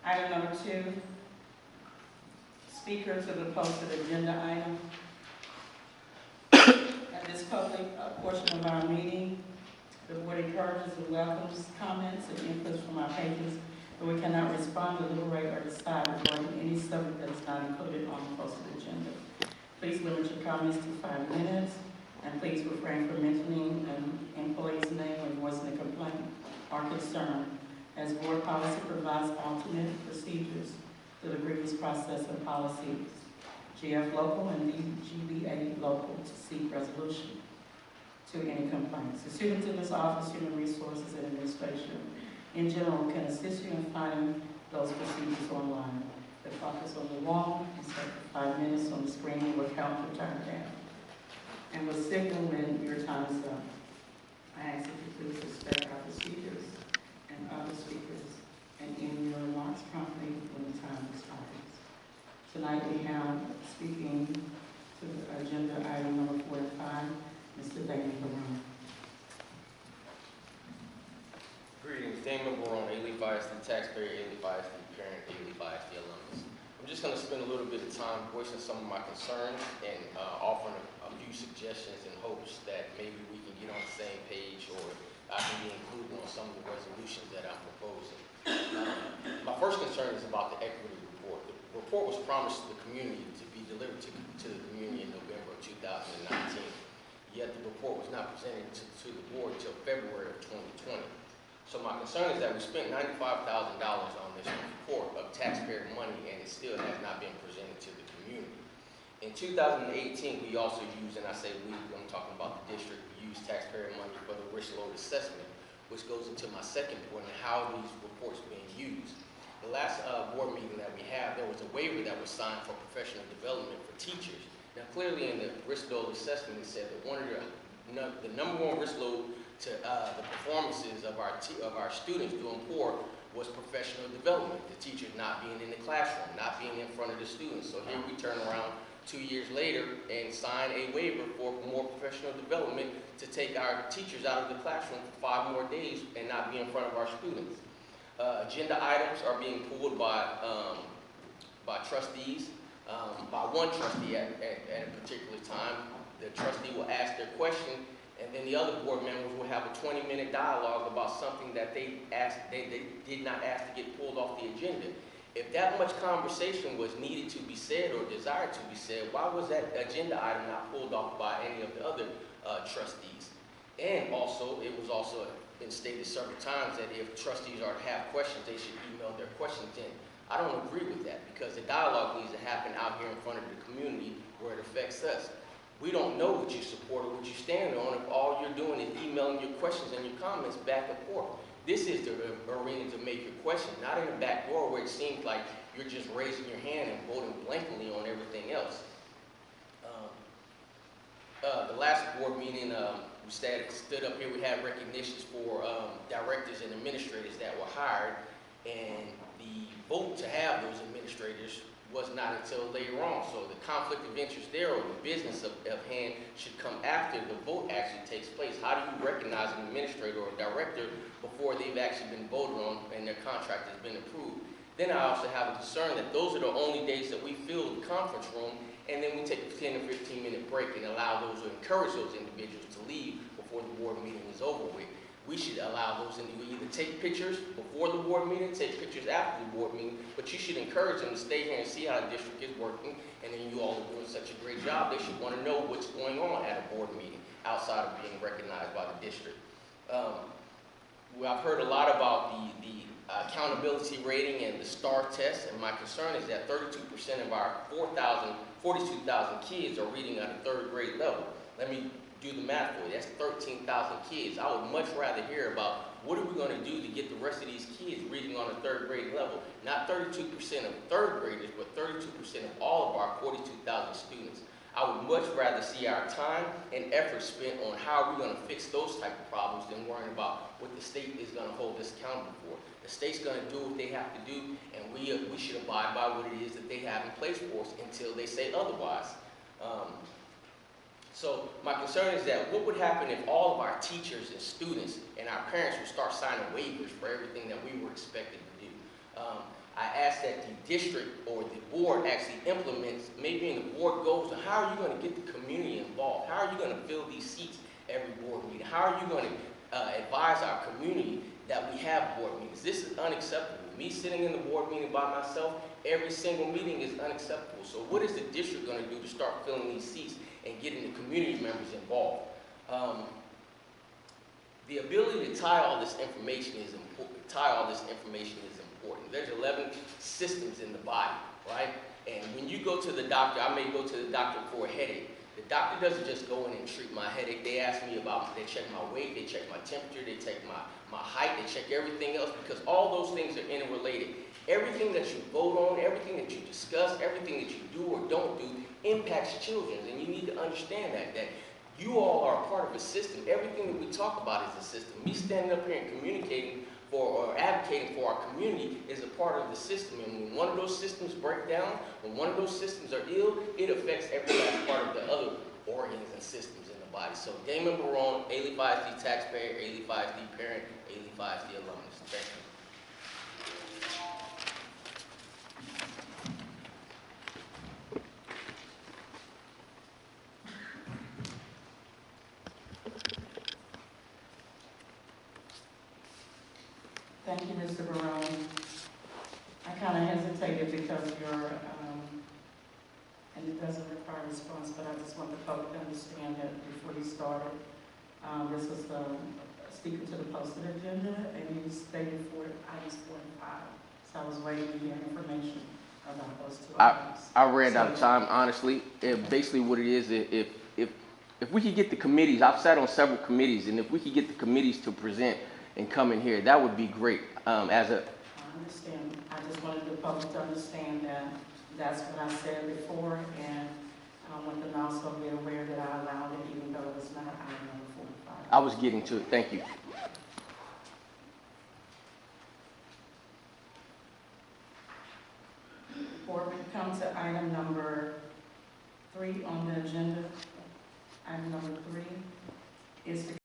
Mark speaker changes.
Speaker 1: Item number 2, speaker to the posted agenda item. At this public portion of our meeting, the board encourages and welcomes comments and inputs from our patrons, but we cannot respond, deliberate, or decide regarding any subject that is not included on the posted agenda. Please limit your comments to 5 minutes, and please refrain from mentioning an employee's name when voicing a complaint or concern, as board policy provides alternate procedures to the previous process and policies, GF local and DGBA local, to seek resolution to any complaints. The Superintendent's Office, Human Resources and Administration in general can assist you in finding those procedures online. The clock is on the wall, and set for 5 minutes on the screen. You will count your time down and will signal when your time is up. I ask that you please respect our procedures and other speakers and end your remarks promptly when the time expires. Tonight we have speaking to the agenda item number 4 and 5, Mr. Damon Barone.
Speaker 2: Greetings, Damon Barone, A. Lee Vice, the taxpayer, A. Lee Vice, the parent, A. Lee Vice, the alumnus. I'm just going to spend a little bit of time voicing some of my concerns and offering a few suggestions in hopes that maybe we can get on the same page, or I can be included on some of the resolutions that I'm proposing. My first concern is about the equity report. The report was promised to the community to be delivered to the community in November of 2019, yet the report was not presented to the board until February of 2020. So my concern is that we spent $95,000 on this report of taxpayer money, and it still has not been presented to the community. In 2018, we also used, and I say we, I'm talking about the district, we used taxpayer money for the risk load assessment, which goes into my second point on how these reports are being used. The last board meeting that we had, there was a waiver that was signed for professional development for teachers. Now clearly in the risk load assessment, it said that one of the number one risk load to the performances of our students doing poor was professional development. The teachers not being in the classroom, not being in front of the students. So here we turn around 2 years later and sign a waiver for more professional development to take our teachers out of the classroom for 5 more days and not be in front of our students. Agenda items are being pulled by trustees, by one trustee at a particular time. The trustee will ask their question, and then the other board members will have a 20-minute dialogue about something that they did not ask to get pulled off the agenda. If that much conversation was needed to be said or desired to be said, why was that agenda item not pulled off by any of the other trustees? And also, it was also been stated several times that if trustees are to have questions, they should email their questions in. I don't agree with that, because the dialogue needs to happen out here in front of the community where it affects us. We don't know what you support or what you stand on if all you're doing is emailing your questions and your comments back and forth. This is the arena to make your question, not in the back door where it seems like you're just raising your hand and voting blankly on everything else. The last board meeting, we stood up here, we had recognitions for directors and administrators that were hired, and the vote to have those administrators was not until later on. So the conflict of interest there, or the business of hand, should come after the vote actually takes place. How do you recognize an administrator or a director before they've actually been voted on and their contract has been approved? Then I also have a concern that those are the only days that we fill the conference room, and then we take a 10 or 15 minute break and allow those, or encourage those individuals to leave before the board meeting is over with. We should allow those individuals either take pictures before the board meeting, take pictures after the board meeting, but you should encourage them to stay here and see how the district is working, and then you all are doing such a great job, they should want to know what's going on at a board meeting outside of being recognized by the district. Well, I've heard a lot about the accountability rating and the STAR test, and my concern is that 32% of our 42,000 kids are reading at a 3rd grade level. Let me do the math for you. That's 13,000 kids. I would much rather hear about what are we going to do to get the rest of these kids reading on a 3rd grade level. Not 32% of 3rd graders, but 32% of all of our 42,000 students. I would much rather see our time and effort spent on how we're going to fix those type of problems than worrying about what the state is going to hold us accountable for. The state's going to do what they have to do, and we should abide by what it is that they have in place for us until they say otherwise. So my concern is that what would happen if all of our teachers and students and our parents would start signing waivers for everything that we were expected to do? I ask that the district or the board actually implements, maybe in the board goals, on how are you going to get the community involved? How are you going to fill these seats every board meeting? How are you going to advise our community that we have board meetings? This is unacceptable. Me sitting in the board meeting by myself, every single meeting is unacceptable. So what is the district going to do to start filling these seats and getting the community members involved? The ability to tie all this information is important. There's 11 systems in the body, right? And when you go to the doctor, I may go to the doctor for a headache. The doctor doesn't just go in and treat my headache. They ask me about, they check my weight, they check my temperature, they check my height, they check everything else, because all those things are interrelated. Everything that you vote on, everything that you discuss, everything that you do or don't do impacts children, and you need to understand that you all are a part of a system. Everything that we talk about is a system. Me standing up here and communicating for or advocating for our community is a part of the system. And when one of those systems break down, when one of those systems are ill, it affects every last part of the other organs and systems in the body. So Damon Barone, A-Leaf ISD taxpayer, A-Leaf ISD parent, A-Leaf ISD alumnus. Thank you.
Speaker 1: Thank you, Mr. Barone. I kind of hesitated because and it doesn't require a response, but I just want the public to understand that before you started, this was speaking to the posted agenda, and you stated for items 4 and 5. So I was waiting to hear information about those two items.
Speaker 2: I ran out of time, honestly. Basically what it is, if we could get the committees, I've sat on several committees, and if we could get the committees to present and come in here, that would be great.
Speaker 1: I understand. I just wanted the public to understand that that's what I said before, and I want them to also be aware that I allowed it, even though it's not item number 4 and 5.
Speaker 2: I was getting to it. Thank you.
Speaker 1: Before we come to item number 3 on the agenda, item number 3 is to